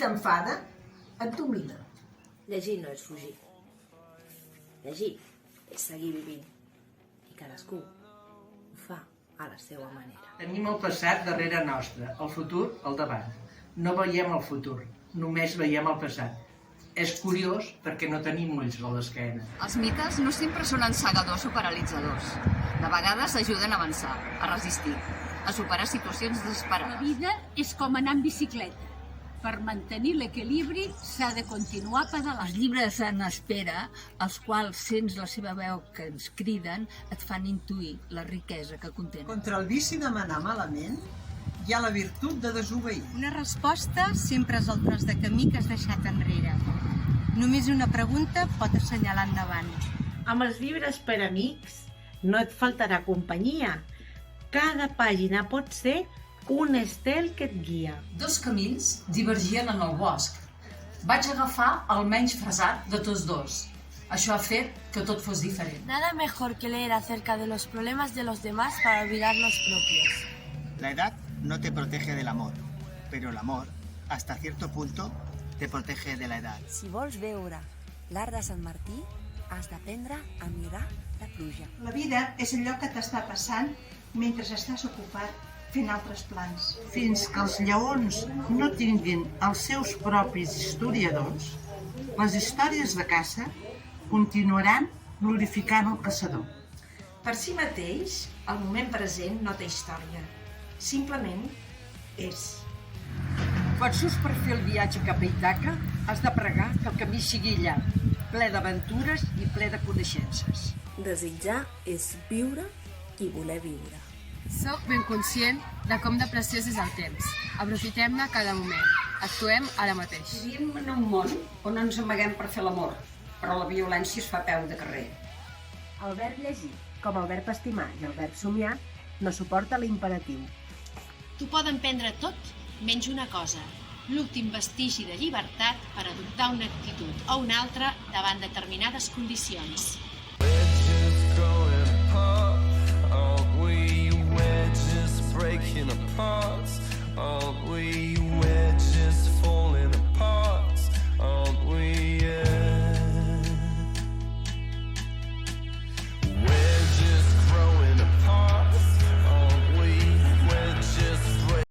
t'enfada, et domina. Llegir no és fugir. Llegir és seguir vivint. I cadascú ho fa a la seva manera. Tenim el passat darrere nostre, el futur al davant. No veiem el futur, només veiem el passat. És curiós perquè no tenim ulls a l'esquena. Els mites no sempre són encegadors o paralitzadors. De vegades ajuden a avançar, a resistir, a superar situacions desesperades. La vida és com anar en bicicleta. Per mantenir l'equilibri s'ha de continuar pedalant. Els llibres en espera, els quals sents la seva veu que ens criden, et fan intuir la riquesa que contenen. Contra el vici de manar malament, hi ha la virtut de desobeir. Una resposta sempre és el tros de camí que has deixat enrere. Només una pregunta pot assenyalar endavant. Amb els llibres per amics no et faltarà companyia. Cada pàgina pot ser un estel que et guia. Dos camins divergien en el bosc. Vaig agafar el menys fresat de tots dos. Això ha fet que tot fos diferent. Nada mejor que leer acerca de los problemas de los demás para olvidar los propios. La edad no te protege del amor, pero el amor, hasta cierto punto, te protege de la edad. Si vols veure l'art de Sant Martí, has d'aprendre a mirar la pluja. La vida és allò que t'està passant mentre estàs ocupat fent altres plans. Fins que els lleons no tinguin els seus propis historiadors, les històries de caça continuaran glorificant el caçador. Per si mateix, el moment present no té història. Simplement és. Quan surts per fer el viatge cap a Ítaca, has de pregar que el camí sigui llarg, ple d'aventures i ple de coneixences. Desitjar és viure i voler viure. Soc ben conscient de com de preciós és el temps. Aprofitem-ne cada moment. Actuem ara mateix. Vivim en un món on ens amaguem per fer l'amor, però la violència es fa a peu de carrer. El verb llegir, com el verb estimar i el verb somiar, no suporta l'imperatiu. T'ho poden prendre tot, menys una cosa, l'últim vestigi de llibertat per adoptar una actitud o una altra davant determinades condicions. Breaking apart